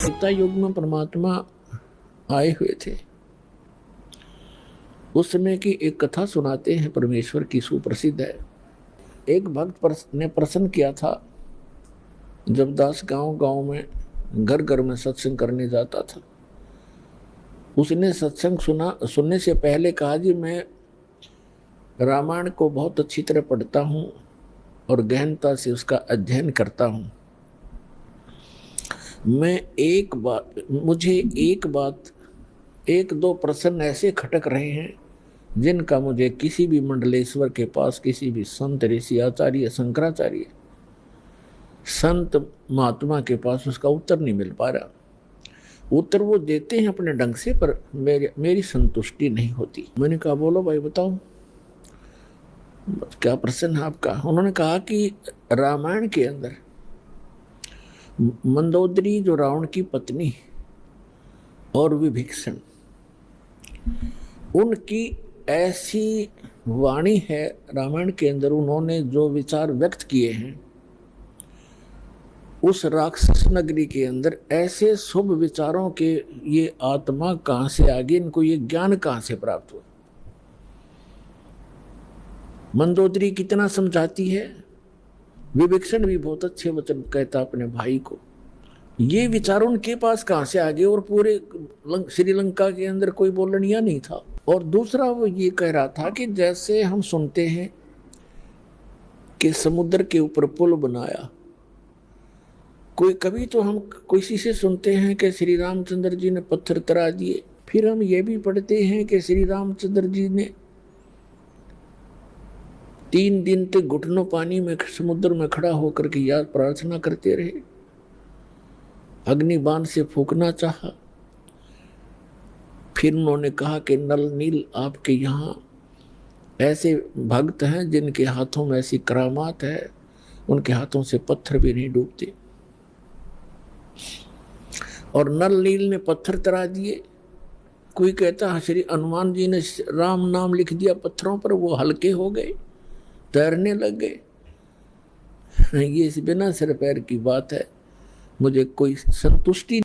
त्रेता युग में परमात्मा आए हुए थे। उस समय की एक कथा सुनाते हैं, परमेश्वर की सुप्रसिद्ध है। एक भक्त ने प्रश्न किया था, जब दास गांव गांव में घर घर में सत्संग करने जाता था। उसने सत्संग सुनने से पहले कहा, जी मैं रामायण को बहुत अच्छी तरह पढ़ता हूँ और गहनता से उसका अध्ययन करता हूँ। मुझे एक दो प्रश्न ऐसे खटक रहे हैं जिनका मुझे किसी भी मंडलेश्वर के पास, किसी भी संत ऋषि आचार्य शंकराचार्य संत महात्मा के पास उसका उत्तर नहीं मिल पा रहा। उत्तर वो देते हैं अपने ढंग से, पर मेरी संतुष्टि नहीं होती। मैंने कहा, बोलो भाई बताओ क्या प्रश्न है आपका। उन्होंने कहा कि रामायण के अंदर मंदोदरी जो रावण की पत्नी और विभीषण, उनकी ऐसी वाणी है रामायण के अंदर, उन्होंने जो विचार व्यक्त किए हैं उस राक्षस नगरी के अंदर, ऐसे शुभ विचारों के ये आत्मा कहां से आ गई, इनको ये ज्ञान कहां से प्राप्त हुआ। मंदोदरी कितना समझाती है, विभीषण भी बहुत अच्छे वचन कहता अपने भाई को। ये विचार उनके पास कहां से आ गए, और पूरे श्रीलंका के अंदर कोई बोलनिया नहीं था। और दूसरा वो ये कह रहा था कि जैसे हम सुनते हैं कि समुद्र के ऊपर पुल बनाया, कभी तो हम किसी से सुनते हैं कि श्री रामचंद्र जी ने पत्थर तरा दिए। फिर हम ये भी पढ़ते हैं कि श्री रामचंद्र जी ने 3 दिन तक घुटनों पानी में समुद्र में खड़ा होकर के याद प्रार्थना करते रहे, अग्निबाण से फूंकना चाहा। फिर उन्होंने कहा कि नल नील आपके यहाँ ऐसे भक्त हैं जिनके हाथों में ऐसी करामात है, उनके हाथों से पत्थर भी नहीं डूबते। और नल नील ने पत्थर तरा दिए। कोई कहता है श्री हनुमान जी ने राम नाम लिख दिया पत्थरों पर, वो हल्के हो गए, तैरने लग गए। ये बिना सिर पैर की बात है, मुझे कोई संतुष्टि